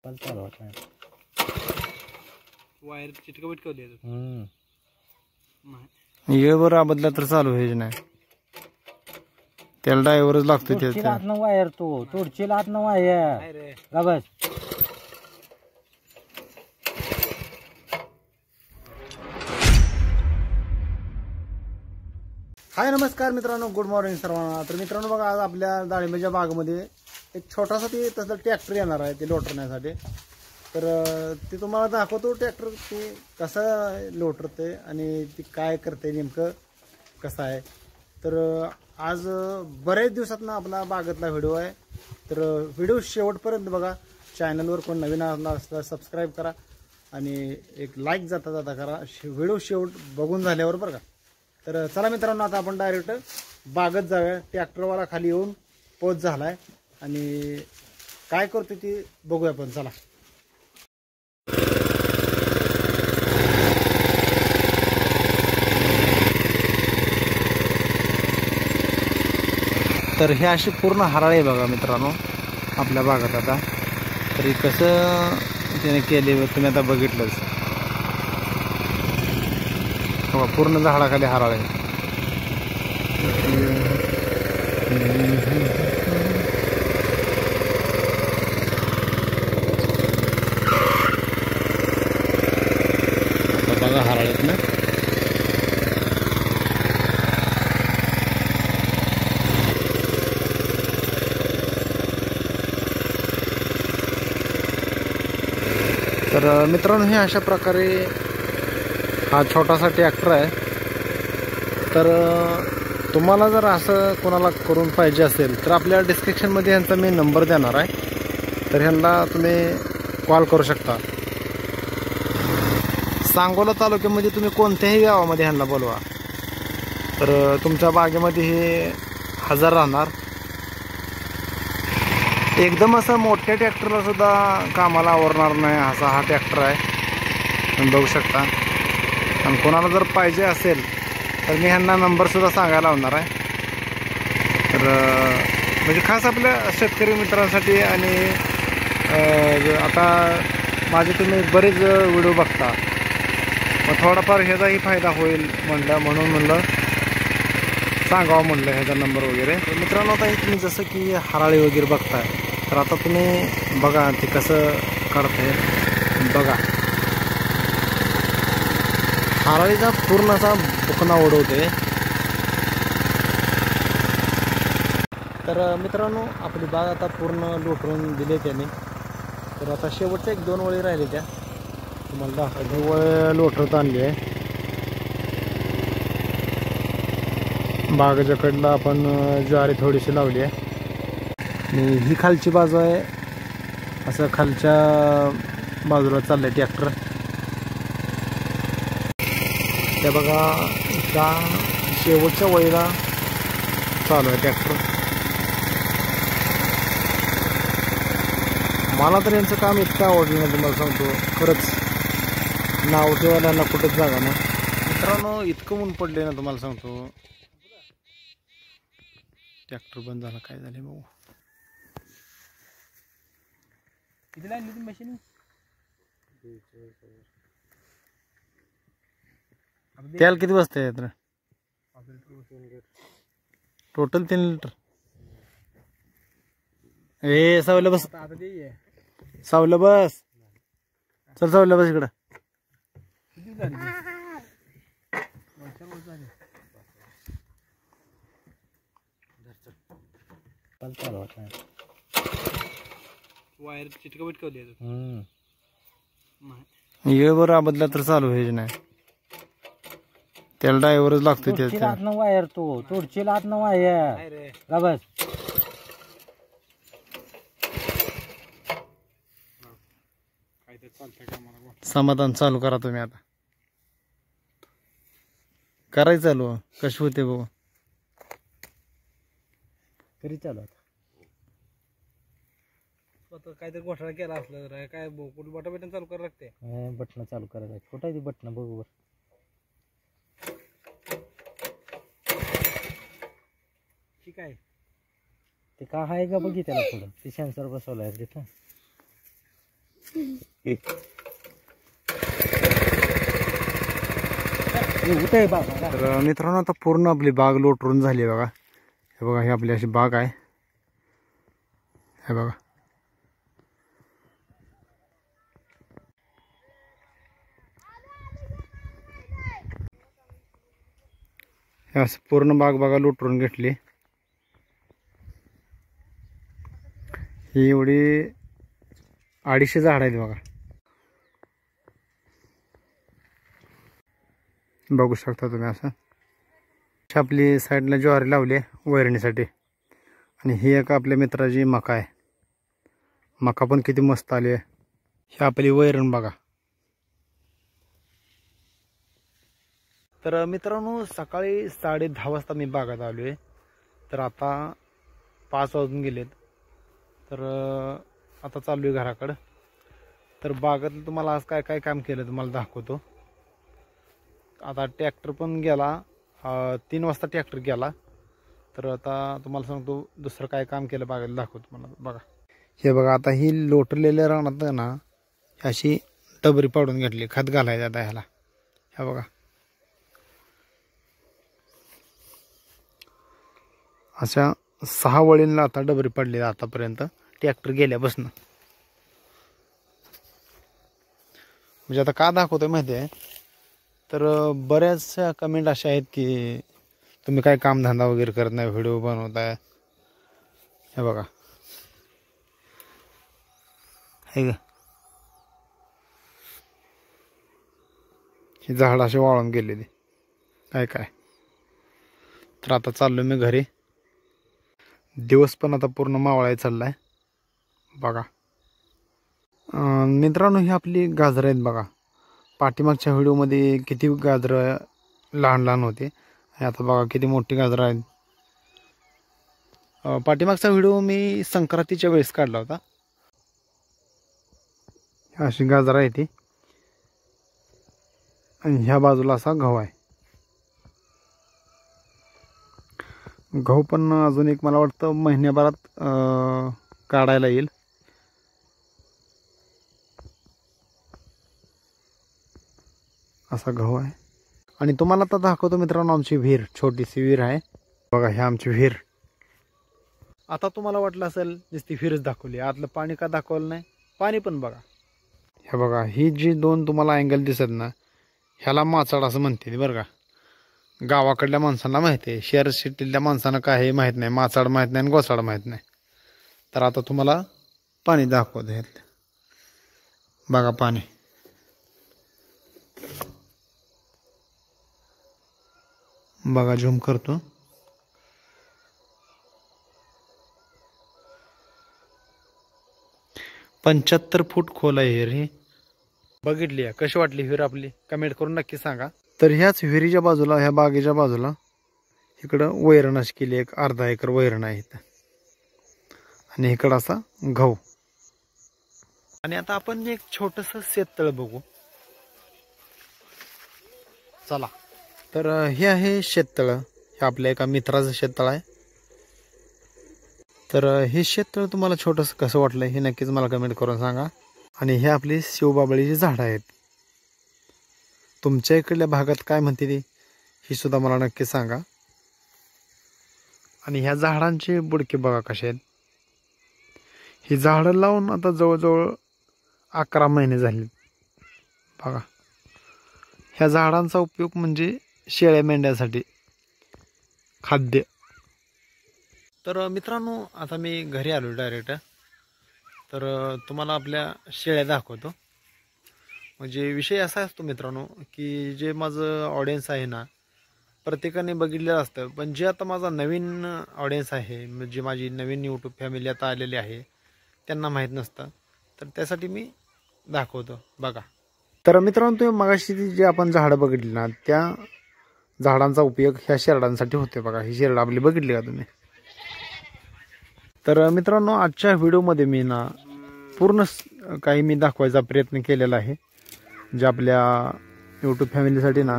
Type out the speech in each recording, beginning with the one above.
चालू होता वायर चिटका बिटकवली ये बरं बदला तर चालू व्हायच नाही त्याला ड्रायव्हरच लागतो त्याला वायर तो तोडचीला आत न वायर का बस हाय नमस्कार मित्रांनो, गुड मॉर्निंग सर्वांना. तर मित्रांनो बघा, आज आपल्या डाळिंबाच्या बागेमध्ये एक छोटासा ते तसं ट्रॅक्टर येणार आहे ते लोटरण्यासाठी. तर ते तुम्हाला दाखवतो ट्रॅक्टर ते कसं लोटरते आणि ती काय करते नेमकं कसं आहे. तर आज बरेच दिवसातनं आपला बागेतला व्हिडिओ आहे. तर व्हिडिओ शेवटपर्यंत बघा. चॅनलवर कोण नवीन असला सबस्क्राईब करा आणि एक लाईक जाता जाता करा. व्हिडिओ शेवट बघून झाल्यावर बरं का. तर चला मित्रांनो, आता आपण डायरेक्ट बागत जाऊया. ट्रॅक्टरवाला खाली येऊन पोच झालाय आणि काय करतो ती बघूया आपण. चला. तर हे अशी पूर्ण हराळे बघा मित्रांनो आपल्या बागात. आता तरी कसं त्याने केले तुम्ही आता बघितलंच. पूर्ण झाडाखाली हराळे. बघा हराळेत ना. तर मित्रांनो, हे अशा प्रकारे हा छोटासा ट्रॅक्टर आहे. तर तुम्हाला जर असं कोणाला करून पाहिजे असेल तर आपल्या डिस्क्रिप्शनमध्ये ह्यांचा मी नंबर देणार आहे. तर ह्यांना तुम्ही कॉल करू शकता. सांगोला तालुक्यामध्ये तुम्ही कोणत्याही गावामध्ये ह्यांना बोलवा तर तुमच्या बागेमध्ये हे हजर राहणार. एकदम असं मोठ्या ट्रॅक्टरला सुद्धा कामाला आवरणार नाही असा हा ट्रॅक्टर आहे. तुम्ही बघू शकता. आणि कोणाला जर पाहिजे असेल तर मी ह्यांना नंबरसुद्धा सांगायला लावणार आहे. तर म्हणजे खास आपल्या शेतकरी मित्रांसाठी. आणि आता माझे तुम्ही बरेच व्हिडिओ बघता, मग थोडाफार ह्याचाही फायदा होईल म्हणून म्हणलं सांगावं म्हणलं ह्याचा नंबर वगैरे. मित्रांनो, आता तुम्ही जसं की हराळी वगैरे बघताय तर आता तुम्ही बघा ते कसं काढते बघा. हराळीचा पूर्ण असा बुकना उडवते. तर मित्रांनो, आपली बाग आता पूर्ण लोटून दिले त्याने. तर आता शेवटच्या 1-2 वळी राहिले त्या तुम्हाला दाखवायची. वळ लोटवत आणली आहे. बागेच्या कडला आपण ज्वारी थोडीशी लावली आहे आणि ही खालची बाजू आहे. असं खालच्या बाजूला चाललंय ट्रॅक्टर. त्या बघा त्या शेवटच्या वळीला चालू आहे ट्रॅक्टर. मला तर यांचं काम इतकं आवडलं ना तुम्हाला सांगतो. खरंच नाव ठेवायला कुठंच जागा ना. मित्रांनो, इतकं ऊन पडले ना तुम्हाला सांगतो. ट्रॅक्टर बंद झाला. काय झाले भाऊ? किती लागली ती मशीन? तेल किती बसते यात? Total 3 litre. ए सावलं बस, सावलं बस. चल सावलं बस इकडं. वायर चिटका बिटकवली ये बरं बदला तर चालू व्हायच नाही त्याला ड्रायव्हरच लागतो. त्याला आत न वायर तो तोडचीला आत न वायर का बस. समाधान चालू करा तुम्ही. आता करायचं चालू. कशी होते बाबा तरी चालू. आता काहीतरी घोटाळा केला असला तर काय कुठे बटन चालू करावं लागते. बटन चालू करायला कुठं आहे ती बटन बरोबर. ठीक आहे. ते का आहे का बघी त्याला पुढं ते सेन्सर बसवलं आहे तिथं. तर मित्रांनो आता पूर्ण आपली बाग लोटरून झाली आहे बघा. हे बघा, ही आपली अशी बाग आहे. हे बघा, हे असं पूर्ण बाग बघा लोटरून घेतली. ही एवढी 250 झाड आहेत बघा. बघू शकता तुम्ही. असं आपली साईडला ज्वारी लावली आहे वैरणीसाठी. आणि ही एक आपल्या मित्राची मका आहे. मका पण किती मस्त आली आहे. ही आपली वैरण बघा. तर मित्रांनो सकाळी 10:30 वाजता मी बागात आलो आहे. तर आता 5 वाजून गेलेत. तर आता चाललो आहे घराकडं. तर बागात तुम्हाला आज काय काय काम केलं तुम्हाला दाखवतो. आता ट्रॅक्टर पण गेला, 3 वाजता ट्रॅक्टर गेला. तर आता तुम्हाला सांगतो दुसरं काय काम केलं बागायला दाखवतो मला. बघा, हे बघा, आता ही लोटलेल्या रानात ना अशी डबरी पाडून घेतली खत घालायचं आता ह्याला. हे बघा, अशा 6 वळींना आता डबरी पडली आतापर्यंत ट्रॅक्टर गेल्यापासून. म्हणजे आता का दाखवतोय माहिती आहे, तर बऱ्याचशा कमेंट अशा आहेत की तुम्ही काय कामधंदा वगैरे करत नाही, व्हिडिओ बनवताय. हे बघा, हे झाड असे वाळून गेलेली काय काय. तर आता चाललो मी घरी. दिवस पण आता पूर्ण मावळाय चाललाय बघा. मित्रांनो ही आपली गाजरं आहेत बघा. पाठीमागच्या व्हिडिओमध्ये किती गाजरं लहान लहान होते, आता बघा किती मोठी गाजरं आहेत. पाठीमागचा व्हिडिओ मी संक्रांतीच्या वेळेस काढला होता. अशी गाजरं आहे ती. आणि ह्या बाजूला असा गहू आहे. गहू पण अजून एक मला वाटतं महिन्याभरात काढायला येईल. असा गहू आहे. आणि तुम्हाला आता दाखवतो मित्रांनो आमची विहीर, छोटीशी विहीर आहे बघा. ही आमची विहीर. आता तुम्हाला वाटलं असेल नुसती विहीरच दाखवली, आतलं पाणी का दाखवलं नाही. पाणी पण बघा. हे बघा, ही जी 2 तुम्हाला अँगल दिसत ना, ह्याला माचाड असं म्हणते बरं का. गावाकडल्या माणसांना माहिती आहे, शहर सिटीतल्या माणसांना काय हे माहीत नाही. माचाड माहीत नाही आणि गोसाड माहीत नाही. तर आता तुम्हाला पाणी दाखवतो ह्यातलं बघा. पाणी बघा, झूम करतो. $75 फूट खोल आहे विहीर. ही बघितली आहे, कशी वाटली विहीर आपली कमेंट करून नक्की सांगा. तर ह्याच विहिरीच्या बाजूला, ह्या बागेच्या बाजूला इकडं वैरण अशी केली, एक अर्धा एकर वैरण आहे इथं. आणि इकडं असा गहू. आणि आता आपण एक छोटस शेततळ बघू चला. तर हे आहे शेततळ. हे आपल्या एका मित्राचं शेततळ आहे. तर हे शेततळ तुम्हाला छोटंसं कसं वाटलं हे नक्कीच मला कमेंट करून सांगा. आणि हे आपली शिवबाबळीची झाडं आहेत. तुमच्या इकडल्या भागात काय म्हणते ती ही सुद्धा मला नक्की सांगा. आणि ह्या झाडांचे बुडके बघा कसे आहेत. ही झाडं लावून आता जवळजवळ 11 महिने झाले बघा. ह्या झाडांचा उपयोग म्हणजे शेळ्या मेंढ्यासाठी खाद्य. तर मित्रांनो आता मी घरी आलो डायरेक्ट. तर तुम्हाला आपल्या शेळ्या दाखवतो. म्हणजे विषय असा असतो मित्रांनो की जे माझं ऑडियन्स आहे ना, प्रत्येकाने बघितलेलं असतं. पण जे आता माझा नवीन ऑडियन्स आहे, म्हणजे माझी नवीन यूट्यूब फॅमिली आता आलेली आहे, त्यांना माहीत नसतं. तर त्यासाठी मी दाखवतो बघा. तर मित्रांनो तुम्ही मगाशी जे आपण झाडं बघितली ना, त्या झाडांचा उपयोग ह्या शेरडांसाठी होते बघा. ही शेरडं आपली बघितली का तुम्ही. तर मित्रांनो आजच्या व्हिडिओमध्ये मी ना पूर्ण काही मी दाखवायचा प्रयत्न केलेला आहे. जे आपल्या यूट्यूब फॅमिलीसाठी ना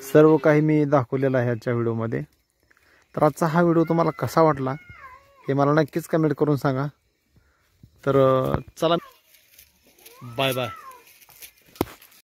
सर्व काही मी दाखवलेलं आहे आजच्या व्हिडिओमध्ये. तर आजचा हा व्हिडिओ तुम्हाला कसा वाटला हे मला नक्कीच कमेंट करून सांगा. तर चला बाय बाय.